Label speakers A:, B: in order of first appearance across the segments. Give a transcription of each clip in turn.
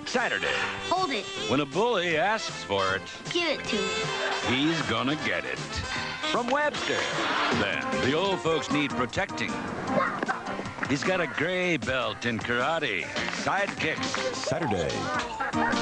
A: Saturday.
B: Hold it.
A: When a bully asks for it,
B: Give it to me.
A: he's gonna get it. From Webster. Then, the old folks need protecting. He's got a gray belt in karate. Sidekicks.
C: Saturday.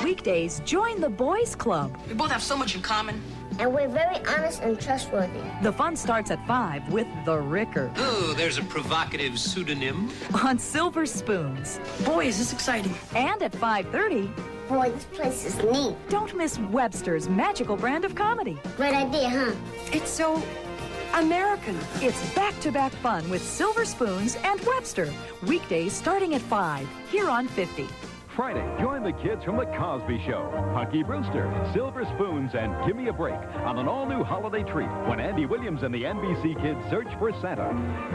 D: Weekdays, join the Boys Club.
E: We both have so much in common.
B: And we're very honest and trustworthy.
D: The fun starts at 5 with The Ricker
F: Oh, there's a provocative pseudonym.
D: on Silver Spoons.
E: Boy, is this exciting.
D: And at 5:30,
B: Boy, this place is neat.
D: don't miss Webster's magical brand of comedy.
B: Great idea, huh?
E: It's so American.
D: It's back-to-back fun with Silver Spoons and Webster. Weekdays starting at 5, here on 50.
C: Friday, join the kids from The Cosby Show. Punky Brewster, Silver Spoons, and Gimme a Break on an all-new holiday treat when Andy Williams and the NBC Kids search for Santa.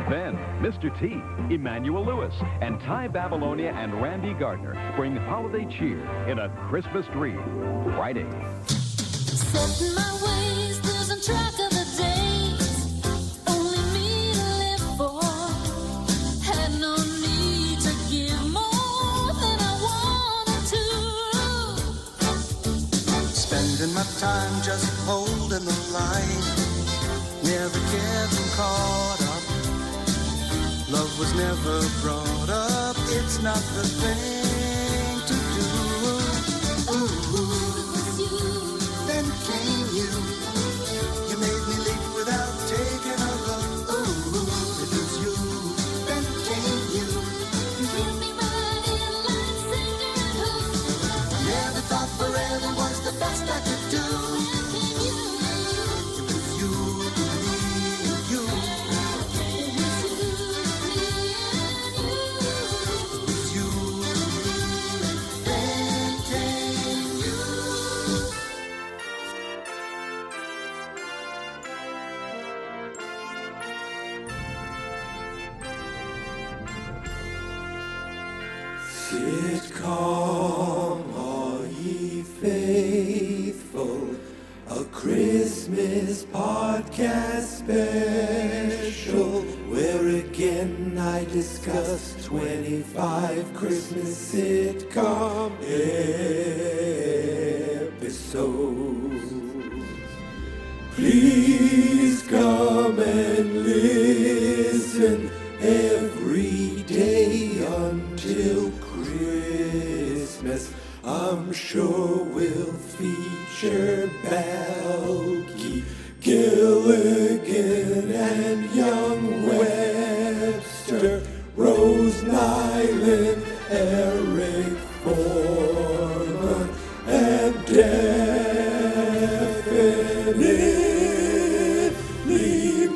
C: Then, Mr. T, Emmanuel Lewis, and Ty Babylonia and Randy Gardner bring holiday cheer in A Christmas Dream. Friday.
G: Setting my ways, losing track of the days. Only me to live for. Had no need to give more than I wanted to.
H: Spending my time just holding the line. Never getting caught up. Love was never brought up. It's not the thing to do. Ooh. Then came you. You made me leap without taking a look. Ooh, it was you. Then came you.
G: You hit me right in like singing hook.
H: Never thought forever was the best I could do. It was you, me, and you. It was you, me, then came you.
I: Sitcom, are ye faithful? A Christmas podcast special where again I discuss 25 Christmas sitcom episodes. Please come and listen every day until Christmas. I'm sure we'll feature Balky, Gilligan, and young Webster, Rose Nyland, Eric Foreman, and definitely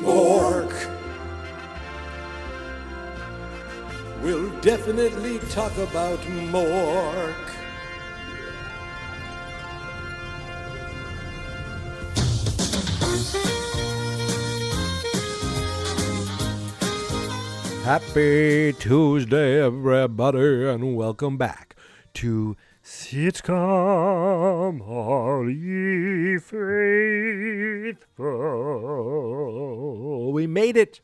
I: Mork. We'll definitely talk about Mork. Happy Tuesday, everybody, and welcome back to Sitcom, Are Ye Faithful? We made it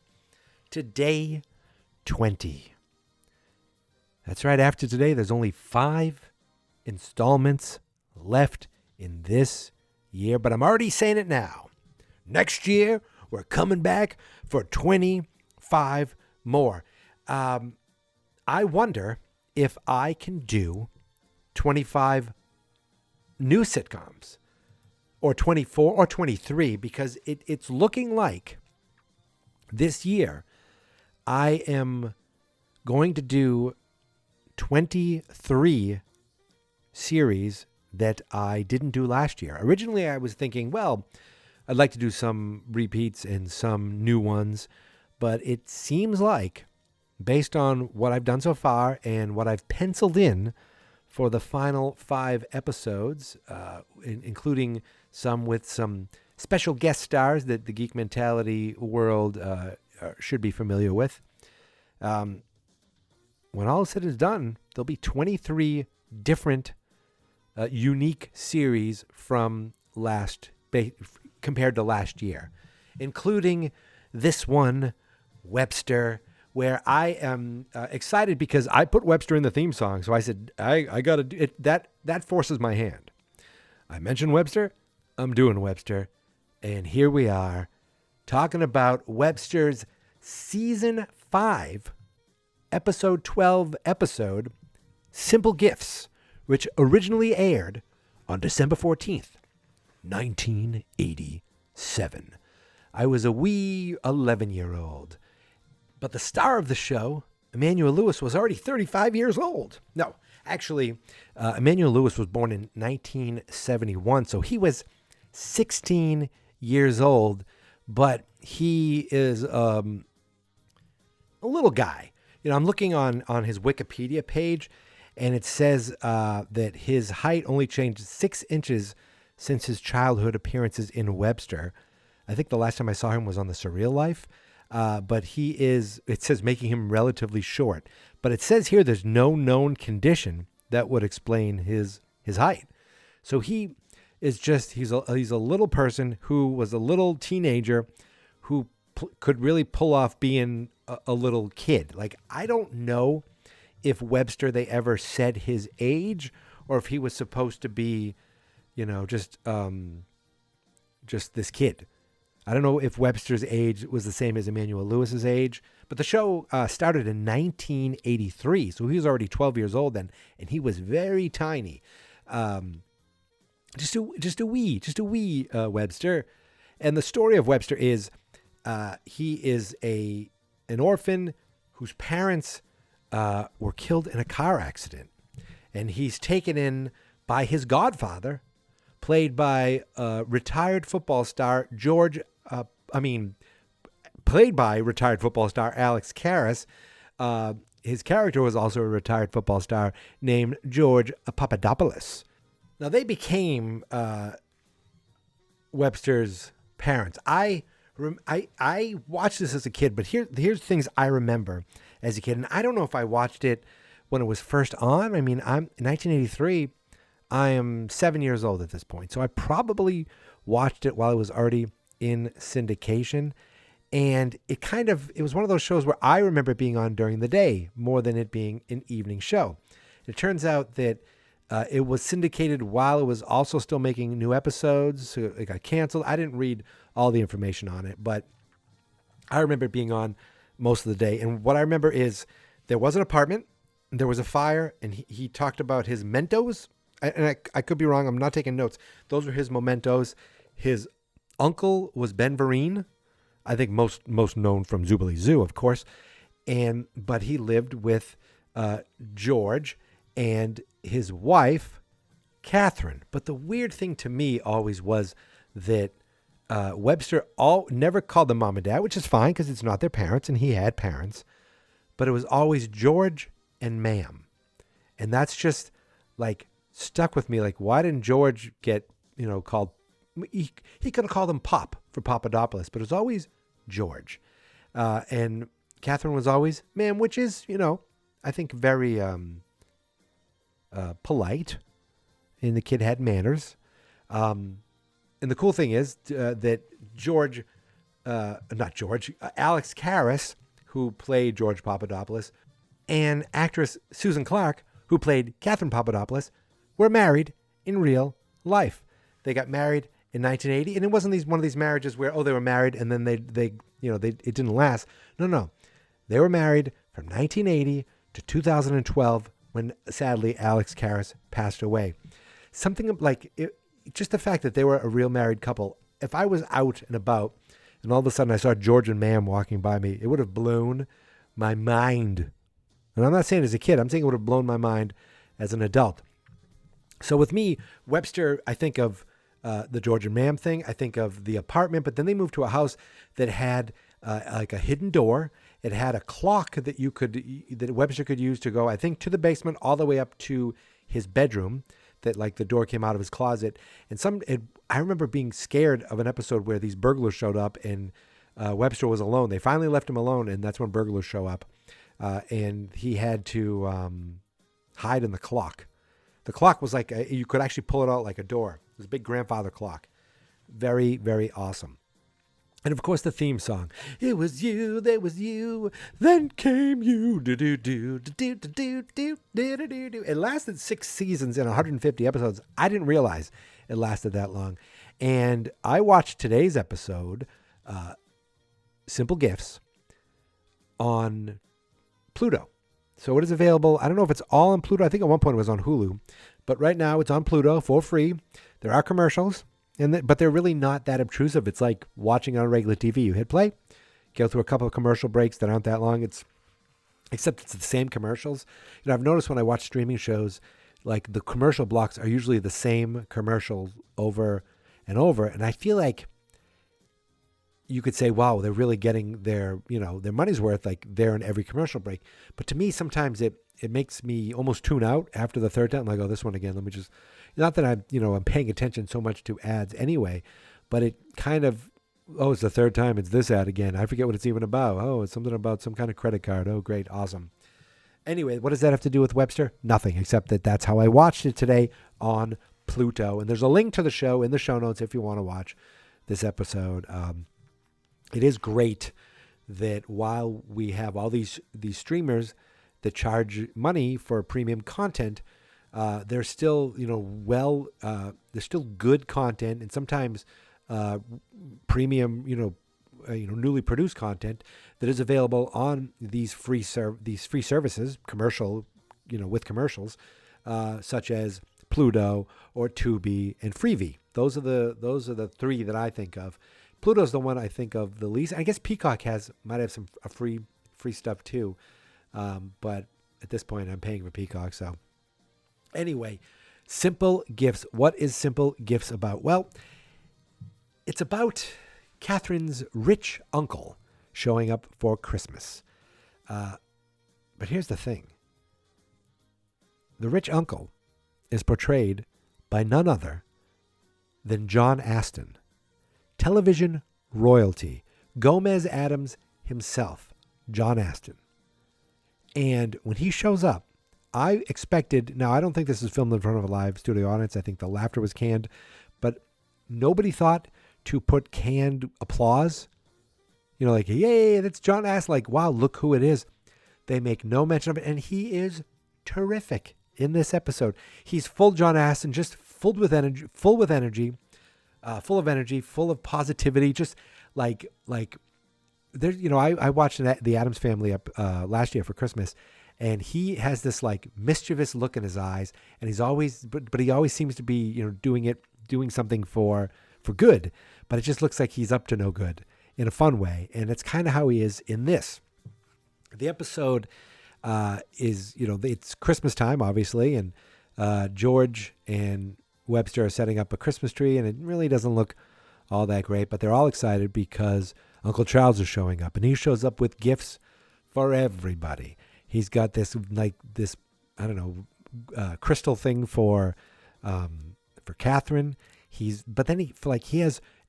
I: to day 20. That's right, after today, there's only 5 installments left in this year, but I'm already saying it now. Next year, we're coming back for 25 more. I wonder if I can do 25 new sitcoms, or 24 or 23, because it's looking like this year I am going to do 23 series that I didn't do last year. Originally, I was thinking, well, I'd like to do some repeats and some new ones, but it seems like, based on what I've done so far and what I've penciled in for the final 5 episodes, including some with some special guest stars that the Geek Mentality world should be familiar with, when all is said and is done, there'll be 23 different unique series from compared to last year, including this one, Webster, where I am excited because I put Webster in the theme song. So I said, I got to do it. That forces my hand. I mentioned Webster. I'm doing Webster. And here we are talking about Webster's season 5, episode 12 episode, Simple Gifts, which originally aired on December 14th, 1987. I was a wee 11-year-old. But the star of the show, Emmanuel Lewis, was already 35 years old. No, actually, Emmanuel Lewis was born in 1971, so he was 16 years old, but he is a little guy. You know, I'm looking on his Wikipedia page, and it says that his height only changed 6 inches since his childhood appearances in Webster. I think the last time I saw him was on The Surreal Life. But he is, it says, making him relatively short. But it says here there's no known condition that would explain his height. So he is just, he's a little person who was a little teenager who could really pull off being a little kid. Like, I don't know if Webster, they ever said his age, or if he was supposed to be, you know, just this kid. I don't know if Webster's age was the same as Emmanuel Lewis's age, but the show started in 1983, so he was already 12 years old then, and he was very tiny, just a wee Webster. And the story of Webster is he is an orphan whose parents were killed in a car accident, and he's taken in by his godfather, played by retired football star played by retired football star Alex Karras. His character was also a retired football star named George Papadopoulos. Now, they became Webster's parents. I watched this as a kid, but here's things I remember as a kid. And I don't know if I watched it when it was first on. I mean, I'm in 1983. I am 7 years old at this point. So I probably watched it while it was already in syndication. And it was one of those shows where I remember it being on during the day more than it being an evening show. It turns out that it was syndicated while it was also still making new episodes. So it got canceled. I didn't read all the information on it, but I remember it being on most of the day. And what I remember is there was an apartment, there was a fire, and he talked about his Mentos. And I could be wrong. I'm not taking notes. Those were his mementos. His uncle was Ben Vereen, I think most known from Zoobilee Zoo, of course. But he lived with George and his wife, Catherine. But the weird thing to me always was that Webster never called them mom and dad, which is fine because it's not their parents, and he had parents. But it was always George and ma'am. And that's just like stuck with me. Like, why didn't George get, called? He could have called him Pop for Papadopoulos, but it was always George. And Catherine was always ma'am, which is, I think very polite. And the kid had manners. And the cool thing is that Alex Karras, who played George Papadopoulos, and actress Susan Clark, who played Catherine Papadopoulos, were married in real life. They got married in 1980, and it wasn't one of these marriages where they were married and then it didn't last. No, they were married from 1980 to 2012, when sadly Alex Karras passed away. Something like it, just the fact that they were a real married couple. If I was out and about, and all of a sudden I saw George and Ma'am walking by me, it would have blown my mind. And I'm not saying as a kid. I'm saying it would have blown my mind as an adult. So with me, Webster, I think of the George and Ma'am thing. I think of the apartment, but then they moved to a house that had like a hidden door. It had a clock that Webster could use to go, I think, to the basement all the way up to his bedroom. That like the door came out of his closet. And I remember being scared of an episode where these burglars showed up and Webster was alone. They finally left him alone, and that's when burglars show up. And he had to hide in the clock. The clock was like, you could actually pull it out like a door. It was a big grandfather clock. Very, very awesome. And of course, the theme song. It was you, there was you, then came you. Do do do do do do do do do do. It lasted 6 seasons and 150 episodes. I didn't realize it lasted that long. And I watched today's episode, Simple Gifts, on Pluto. So it is available. I don't know if it's all on Pluto. I think at one point it was on Hulu. But right now it's on Pluto for free. There are commercials, but they're really not that obtrusive. It's like watching on regular TV. You hit play, go through a couple of commercial breaks that aren't that long. Except it's the same commercials. I've noticed when I watch streaming shows, like the commercial blocks are usually the same commercial over and over. And I feel like you could say, wow, they're really getting their money's worth, like they're in every commercial break. But to me, sometimes it makes me almost tune out after the third time. I'm like, oh, this one again. Let me just, not that I'm paying attention so much to ads anyway, but it kind of, oh, it's the third time. It's this ad again. I forget what it's even about. Oh, it's something about some kind of credit card. Oh, great. Awesome. Anyway, what does that have to do with Webster? Nothing, except that that's how I watched it today on Pluto. And there's a link to the show in the show notes if you want to watch this episode. It is great that while we have all these streamers that charge money for premium content, there's still there's still good content, and sometimes premium newly produced content that is available on these free services, commercial with commercials, such as Pluto or Tubi and Freevee. Those are the three that I think of. Pluto's the one I think of the least. I guess Peacock might have some free stuff too, but at this point I'm paying for Peacock. So anyway, Simple Gifts. What is Simple Gifts about? Well, it's about Catherine's rich uncle showing up for Christmas. But here's the thing: the rich uncle is portrayed by none other than John Astin. Television royalty. Gomez Addams himself, John Astin. And when he shows up, I expected, now I don't think this is filmed in front of a live studio audience. I think the laughter was canned, but nobody thought to put canned applause. Like, yay, that's John Astin. Like, wow, look who it is. They make no mention of it. And he is terrific in this episode. He's full John Astin, just full of energy, full of positivity, just like there's, I watched the Addams Family up last year for Christmas, and he has this like mischievous look in his eyes, and he's always, but he always seems to be, doing something for good, but it just looks like he's up to no good in a fun way. And it's kind of how he is in this. The episode is, it's Christmas time, obviously, and George and Webster are setting up a Christmas tree, and it really doesn't look all that great, but they're all excited because Uncle Charles is showing up, and he shows up with gifts for everybody. He's got this crystal thing for Catherine. He has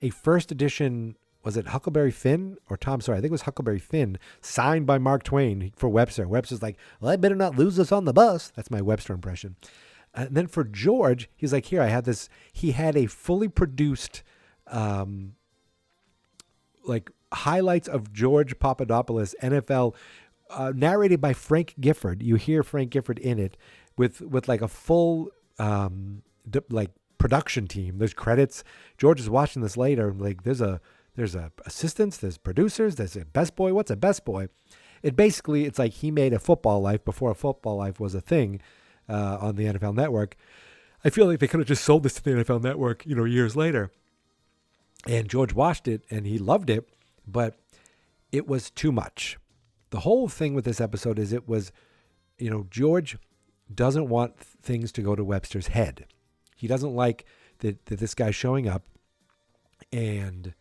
I: a first edition, was it Huckleberry Finn or Tom Sawyer? I think it was Huckleberry Finn, signed by Mark Twain for Webster. Webster's like, well, I better not lose this on the bus. That's my Webster impression. And then for George, he's like, here, I had this. He had a fully produced, highlights of George Papadopoulos, NFL, narrated by Frank Gifford. You hear Frank Gifford in it with like a full, production team. There's credits. George is watching this later. Like there's assistants, there's producers, there's a best boy. What's a best boy? It's like he made a Football Life before a Football Life was a thing. On the NFL Network. I feel like they could have just sold this to the NFL Network, years later. And George watched it and he loved it, but it was too much. The whole thing with this episode is it was, George doesn't want things to go to Webster's head. He doesn't like that this guy's showing up and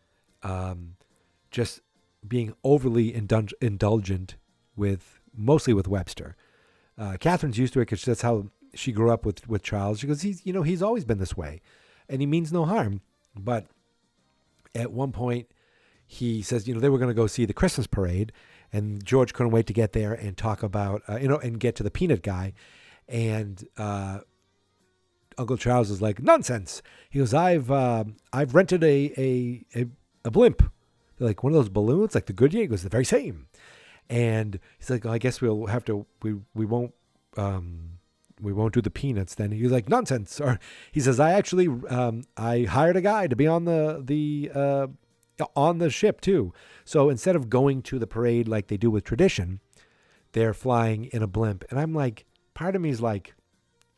I: just being overly indulgent mostly with Webster. Catherine's used to it because that's how she grew up with Charles. She goes, he's always been this way, and he means no harm. But at one point, he says, they were going to go see the Christmas parade, and George couldn't wait to get there and talk about, and get to the peanut guy. And Uncle Charles is like, nonsense. He goes, I've rented a blimp like one of those balloons, like the Goodyear? He goes, the very same. And he's like, I guess we'll have to, we won't do the peanuts then. He's like, nonsense. Or he says, I actually, I hired a guy to be on the ship too. So instead of going to the parade like they do with tradition, they're flying in a blimp. And I'm like, part of me is like,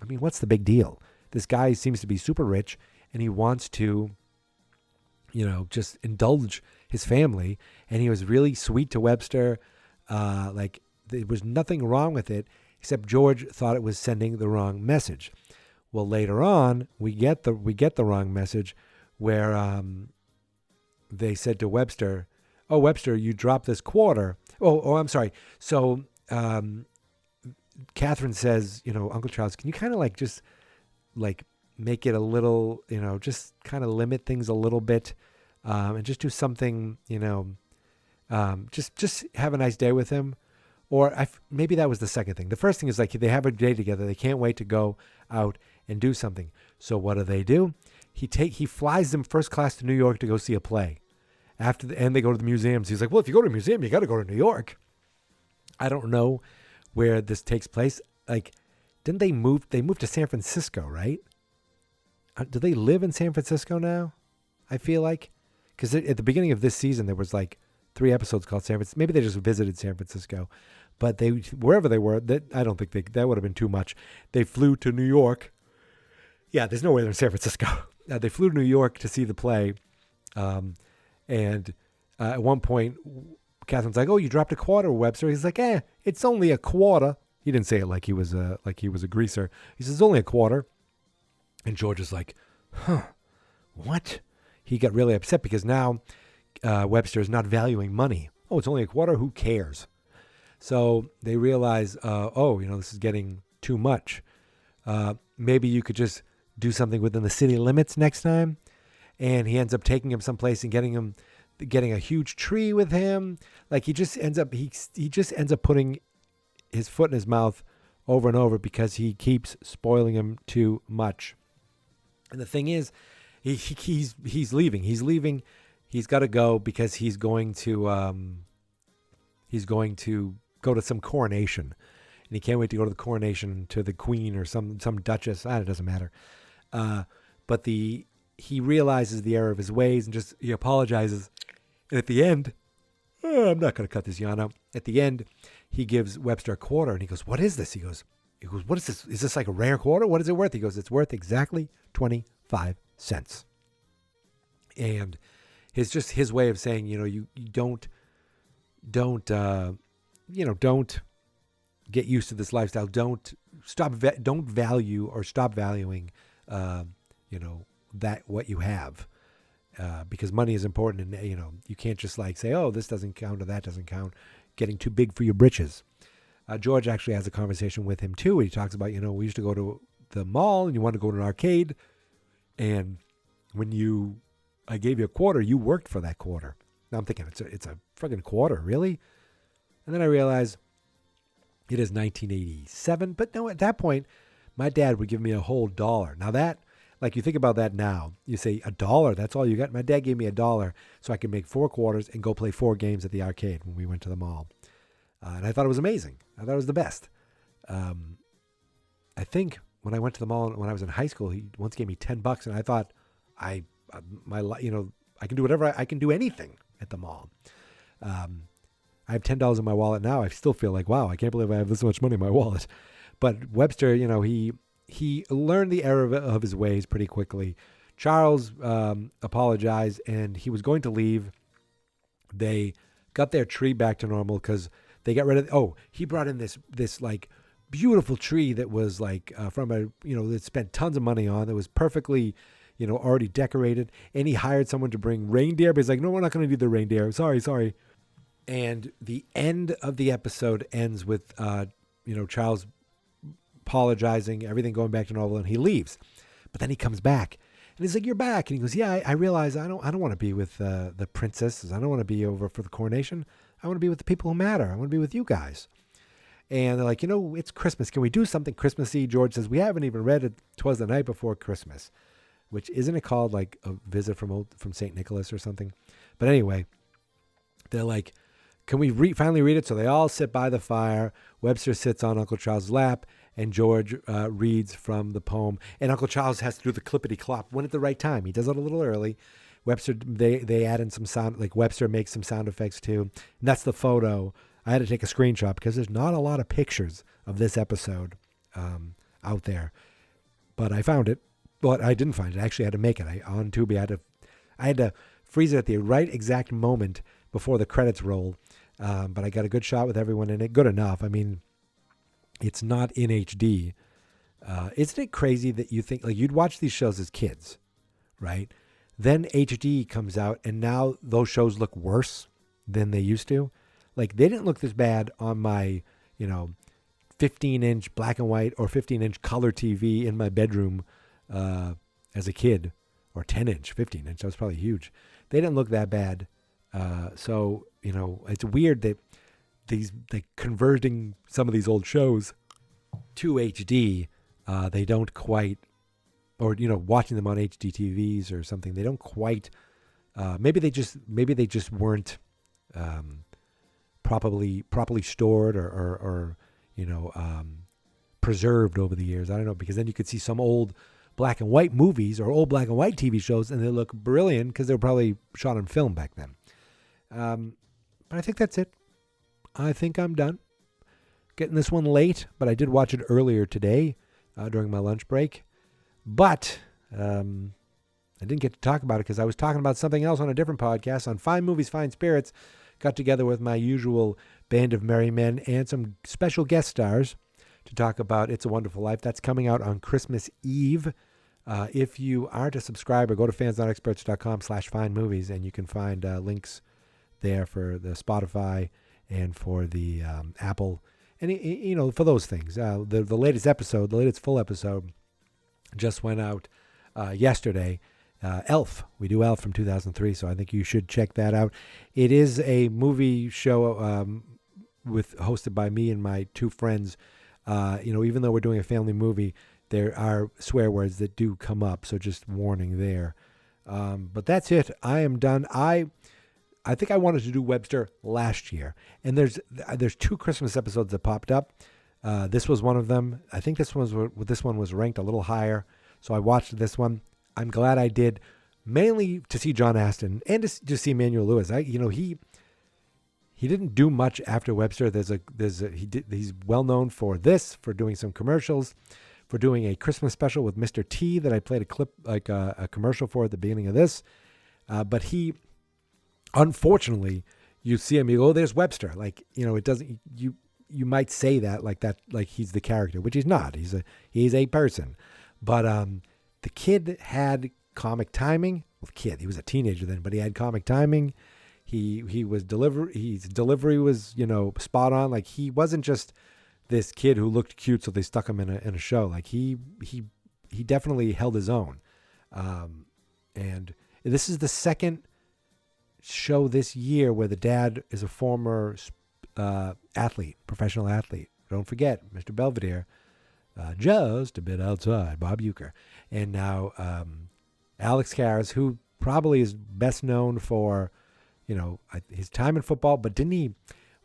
I: I mean, what's the big deal? This guy seems to be super rich and he wants to, just indulge his family. And he was really sweet to Webster. Like there was nothing wrong with it, except George thought it was sending the wrong message. Well, later on, we get the wrong message where they said to Webster, "Oh, Webster, you dropped this quarter." Oh, I'm sorry. So Catherine says, Uncle Charles, can you kind of like just like make it a little, just kind of limit things a little bit, and just do something, just have a nice day with him. Or maybe that was the second thing. The first thing is like they have a day together. They can't wait to go out and do something. So what do? He flies them first class to New York to go see a play. And they go to the museums. He's like, well, if you go to a museum, you got to go to New York. I don't know where this takes place. Like, didn't they move? They moved to San Francisco, right? Do they live in San Francisco now? I feel like. Because at the beginning of this season, there was like 3 episodes called San Francisco. Maybe they just visited San Francisco. But wherever they were, I don't think that would have been too much. They flew to New York. Yeah, there's no way they're in San Francisco. They flew to New York to see the play. And at one point, Catherine's like, "Oh, you dropped a quarter, Webster." He's like, "It's only a quarter." He didn't say it like he was a greaser. He says, "Only a quarter." And George is like, "Huh, what?" He got really upset because now Webster is not valuing money. Oh, it's only a quarter. Who cares? So they realize, this is getting too much. Maybe you could just do something within the city limits next time. And he ends up taking him someplace and getting a huge tree with him. Like he just ends up putting his foot in his mouth over and over because he keeps spoiling him too much. And the thing is, he's leaving. He's got to go because he's going to go to some coronation, and he can't wait to go to the coronation to the queen or some duchess. It doesn't matter. But he realizes the error of his ways and he apologizes. And at the end, I'm not going to cut this yarn out. At the end, he gives Webster a quarter, and he goes, "What is this?" He goes, "What is this? Is this like a rare quarter? What is it worth?" He goes, "It's worth exactly 25 cents." And it's just his way of saying, you don't get used to this lifestyle. Don't value or stop valuing, that what you have, because money is important, and you can't just like say, oh, this doesn't count or that doesn't count. Getting too big for your britches. George actually has a conversation with him too. He talks about, we used to go to the mall and you wanted to go to an arcade, and when I gave you a quarter, you worked for that quarter. Now I'm thinking it's a friggin' quarter, really? And then I realized it is 1987. But no, at that point, my dad would give me a whole $1. Now that, like you think about that now, you say $1, that's all you got. My dad gave me $1 so I could make 4 quarters and go play 4 games at the arcade when we went to the mall. And I thought it was amazing. I thought it was the best. I think when I went to the mall when I was in high school, he once gave me $10, and I thought I can do whatever. I can do anything at the mall. I have $10 in my wallet now. I still feel like, wow, I can't believe I have this much money in my wallet. But Webster, he learned the error of his ways pretty quickly. Charles apologized, and he was going to leave. They got their tree back to normal because they got rid of. He brought in this like beautiful tree that was like from that spent tons of money on. That was perfectly, already decorated. And he hired someone to bring reindeer. But he's like, no, we're not going to do the reindeer. Sorry. And the end of the episode ends with, Charles apologizing, everything going back to normal, and he leaves. But then he comes back, and he's like, "You're back." And he goes, "Yeah, I realize I don't want to be with the princesses. I don't want to be over for the coronation. I want to be with the people who matter. I want to be with you guys." And they're like, "It's Christmas. Can we do something Christmassy?" George says, "We haven't even read it. 'Twas the Night Before Christmas," which isn't it called like a visit from St. Nicholas or something? But anyway, they're like, can we finally read it? So they all sit by the fire. Webster sits on Uncle Charles' lap, and George reads from the poem. And Uncle Charles has to do the clippity-clop when at the right time. He does it a little early. Webster, they add in some sound, like Webster makes some sound effects too. And that's the photo. I had to take a screenshot because there's not a lot of pictures of this episode out there. But I found it. But I didn't find it. I actually had to make it. On Tubi, I had to freeze it at the right exact moment before the credits rolled. But I got a good shot with everyone in it. Good enough. I mean, it's not in HD. Isn't it crazy that you think, like, you'd watch these shows as kids, right? Then HD comes out, and now those shows look worse than they used to. Like, they didn't look this bad on my, 15-inch black and white or 15-inch color TV in my bedroom as a kid, or 10-inch, 15-inch. That was probably huge. They didn't look that bad. So, it's weird that converting some of these old shows to HD, they don't quite, or, watching them on HD TVs or something, they don't quite, maybe they just weren't properly stored or preserved over the years. I don't know, because then you could see some old black and white movies or old black and white TV shows, and they look brilliant because they were probably shot on film back then. But I think that's it. I think I'm done. Getting this one late, but I did watch it earlier today during my lunch break. But I didn't get to talk about it because I was talking about something else on a different podcast on Fine Movies, Fine Spirits. Got together with my usual band of merry men and some special guest stars to talk about It's a Wonderful Life. That's coming out on Christmas Eve. If you aren't a subscriber, go to fansnotexperts.com/finemovies, and you can find links there for the Spotify and for the Apple, and for those things. The latest episode, the latest full episode, just went out yesterday. Elf. We do Elf from 2003, so I think you should check that out. It is a movie show hosted by me and my two friends. Even though we're doing a family movie, there are swear words that do come up, so just warning there. But that's it. I am done. I think I wanted to do Webster last year, and there's two Christmas episodes that popped up. This was one of them. I think this one was ranked a little higher, so I watched this one. I'm glad I did, mainly to see John Astin and to see Emmanuel Lewis. He didn't do much after Webster. He's well known for doing some commercials, for doing a Christmas special with Mr. T that I played a clip, like a commercial for at the beginning of this. But he, unfortunately, you see him, you go, oh, there's Webster. Like, it doesn't, you might say that, like he's the character, which he's not. He's a person. But, the kid had comic timing. Well, he was a teenager then, but he had comic timing. His delivery was, spot on. Like, he wasn't just this kid who looked cute, so they stuck him in a show. Like, he definitely held his own. And this is the second show this year where the dad is a former professional athlete. Don't forget, Mr. Belvedere, just a bit outside, Bob Uecker. And now Alex Karras, who probably is best known for, his time in football, but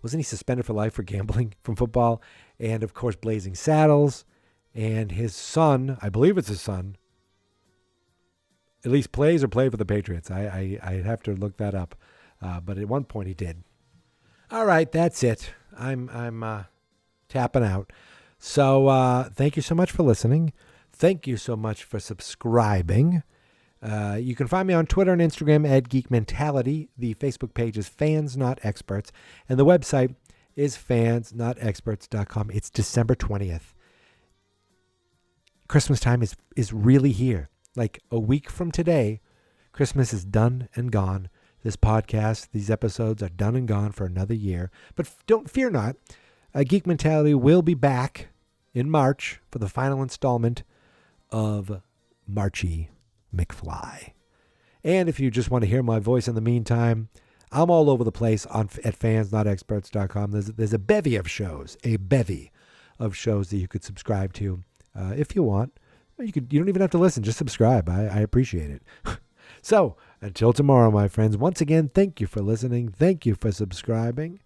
I: wasn't he suspended for life for gambling from football? And, of course, Blazing Saddles. And his son, I believe it's his son, at least plays or played for the Patriots. I'd have to look that up. But at one point he did. All right, that's it. I'm tapping out. So thank you so much for listening. Thank you so much for subscribing. You can find me on Twitter and Instagram at Geek Mentality. The Facebook page is Fans Not Experts. And the website is fansnotexperts.com. It's December 20th. Christmas time is really here. Like a week from today, Christmas is done and gone. This podcast, these episodes are done and gone for another year. But fear not. Geek Mentality will be back in March for the final installment of Marchy McFly. And if you just want to hear my voice in the meantime, I'm all over the place at fansnotexperts.com. There's a bevy of shows that you could subscribe to if you want. You don't even have to listen, just subscribe. I appreciate it. So Until tomorrow, my friends, once again, thank you for listening. Thank you for subscribing.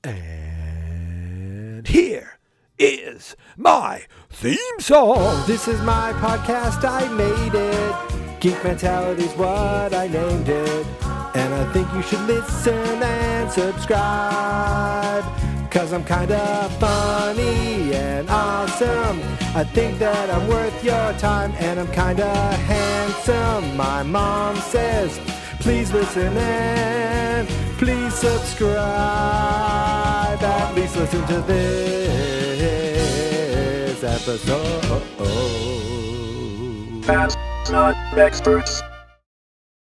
I: And here is my theme song. This is my podcast. I made it. Geek Mentality's what I named it. And I think you should listen and subscribe. 'Cause I'm kinda funny and awesome. I think that I'm worth your time, and I'm kinda handsome. My mom says, please listen and please subscribe. At least listen to this episode.
J: Fans, not experts.